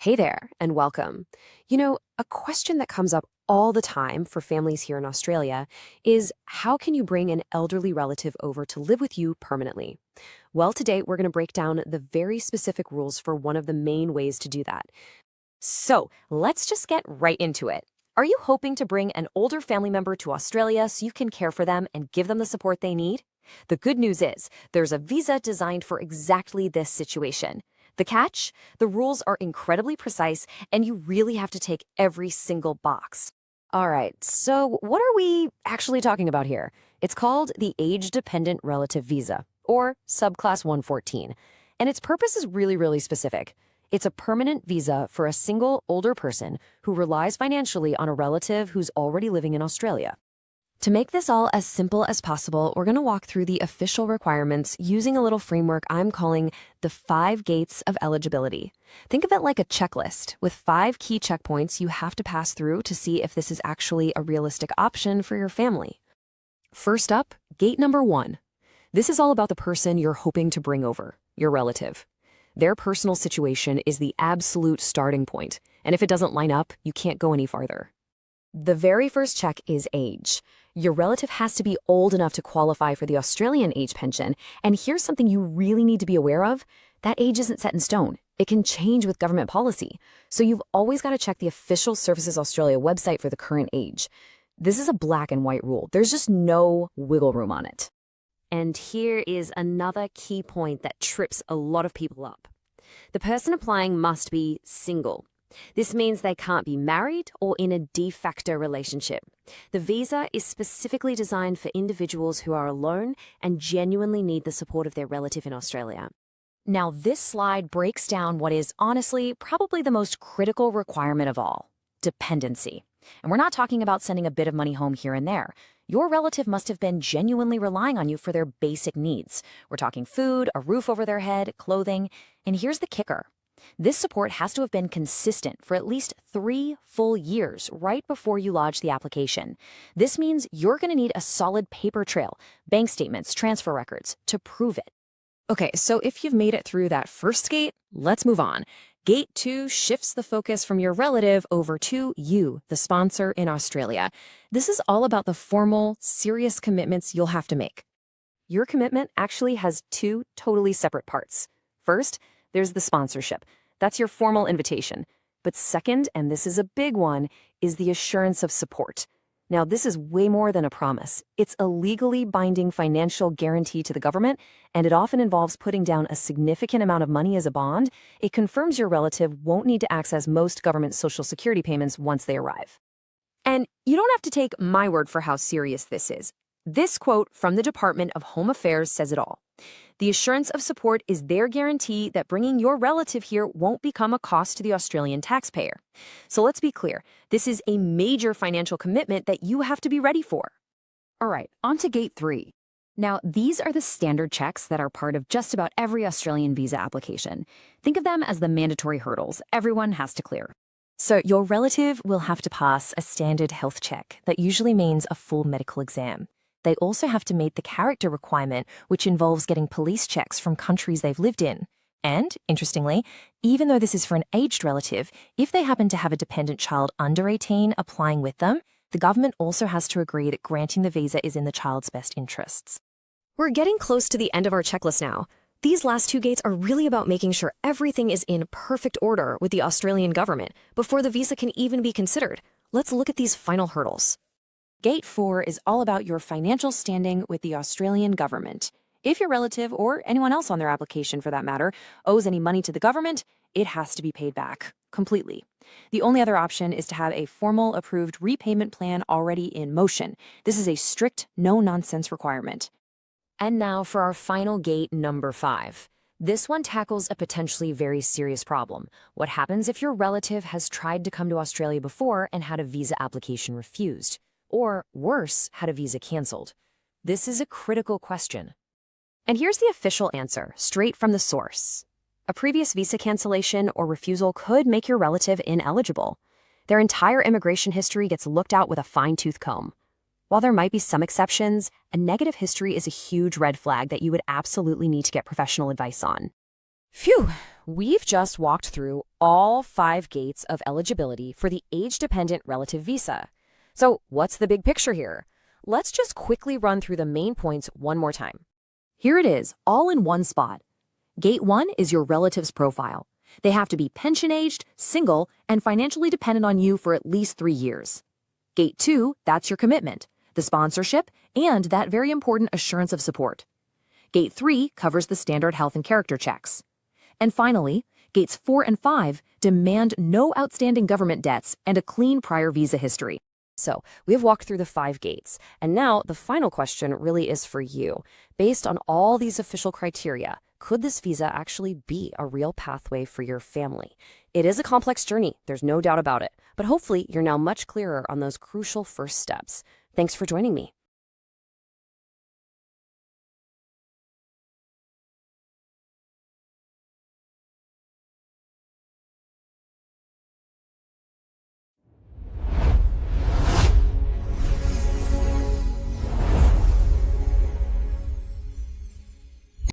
Hey there, and welcome. A question that comes up all the time for families here in Australia is how can you bring an elderly relative over to live with you permanently? Well, today we're going to break down the very specific rules for one of the main ways to do that. So let's just get right into it. Are you hoping to bring an older family member to Australia so you can care for them and give them the support they need? The good news is there's a visa designed for exactly this situation. The catch? The rules are incredibly precise, and you really have to tick every single box. All right, so what are we actually talking about here? It's called the Age-Dependent Relative Visa, or Subclass 114, and its purpose is really specific. It's a permanent visa for a single older person who relies financially on a relative who's already living in Australia. To make this all as simple as possible, we're going to walk through the official requirements using a little framework I'm calling the Five Gates of Eligibility. Think of it like a checklist with 5 key checkpoints you have to pass through to see if this is actually a realistic option for your family. First up, gate number 1. This is all about the person you're hoping to bring over, your relative. Their personal situation is the absolute starting point, and if it doesn't line up, you can't go any farther. The very first check is age. Your relative has to be old enough to qualify for the Australian age pension, and here's something you really need to be aware of. That age isn't set in stone. It can change with government policy, so you've always got to check the official Services Australia website for the current age. This is a black and white rule. There's just no wiggle room on it. And here is another key point that trips a lot of people up. The person applying must be single. This means they can't be married or in a de facto relationship. The visa is specifically designed for individuals who are alone and genuinely need the support of their relative in Australia. Now, this slide breaks down what is honestly probably the most critical requirement of all: dependency. And we're not talking about sending a bit of money home here and there. Your relative must have been genuinely relying on you for their basic needs. We're talking food, a roof over their head, clothing. And here's the kicker. This support has to have been consistent for at least 3 full years right before you lodge the application. This means you're going to need a solid paper trail, bank statements, transfer records, to prove it. Okay, so if you've made it through that first gate, let's move on. Gate 2 shifts the focus from your relative over to you, the sponsor in Australia. This is all about the formal, serious commitments you'll have to make. Your commitment actually has 2 totally separate parts. First, there's the sponsorship. That's your formal invitation. But second, and this is a big one, is the assurance of support. Now, this is way more than a promise. It's a legally binding financial guarantee to the government, and it often involves putting down a significant amount of money as a bond. It confirms your relative won't need to access most government Social Security payments once they arrive. And you don't have to take my word for how serious this is. This quote from the Department of Home Affairs says it all. The assurance of support is their guarantee that bringing your relative here won't become a cost to the Australian taxpayer. So let's be clear, this is a major financial commitment that you have to be ready for. All right, on to gate 3. Now, these are the standard checks that are part of just about every Australian visa application. Think of them as the mandatory hurdles everyone has to clear. So your relative will have to pass a standard health check that usually means a full medical exam. They also have to meet the character requirement, which involves getting police checks from countries they've lived in. And, interestingly, even though this is for an aged relative, if they happen to have a dependent child under 18 applying with them, the government also has to agree that granting the visa is in the child's best interests. We're getting close to the end of our checklist now. These last 2 gates are really about making sure everything is in perfect order with the Australian government before the visa can even be considered. Let's look at these final hurdles. Gate 4 is all about your financial standing with the Australian government. If your relative, or anyone else on their application for that matter, owes any money to the government, it has to be paid back, completely. The only other option is to have a formal approved repayment plan already in motion. This is a strict, no-nonsense requirement. And now for our final gate, number 5. This one tackles a potentially very serious problem. What happens if your relative has tried to come to Australia before and had a visa application refused? Or, worse, had a visa canceled? This is a critical question. And here's the official answer, straight from the source. A previous visa cancellation or refusal could make your relative ineligible. Their entire immigration history gets looked at with a fine-tooth comb. While there might be some exceptions, a negative history is a huge red flag that you would absolutely need to get professional advice on. Phew! We've just walked through all 5 gates of eligibility for the age-dependent relative visa. So, what's the big picture here? Let's just quickly run through the main points one more time. Here it is, all in one spot. Gate 1 is your relative's profile. They have to be pension-aged, single, and financially dependent on you for at least 3 years. Gate 2, that's your commitment, the sponsorship, and that very important assurance of support. Gate 3 covers the standard health and character checks. And finally, Gates 4 and 5 demand no outstanding government debts and a clean prior visa history. So, we have walked through the 5 gates, and now the final question really is for you. Based on all these official criteria, could this visa actually be a real pathway for your family? It is a complex journey, there's no doubt about it, but hopefully you're now much clearer on those crucial first steps. Thanks for joining me.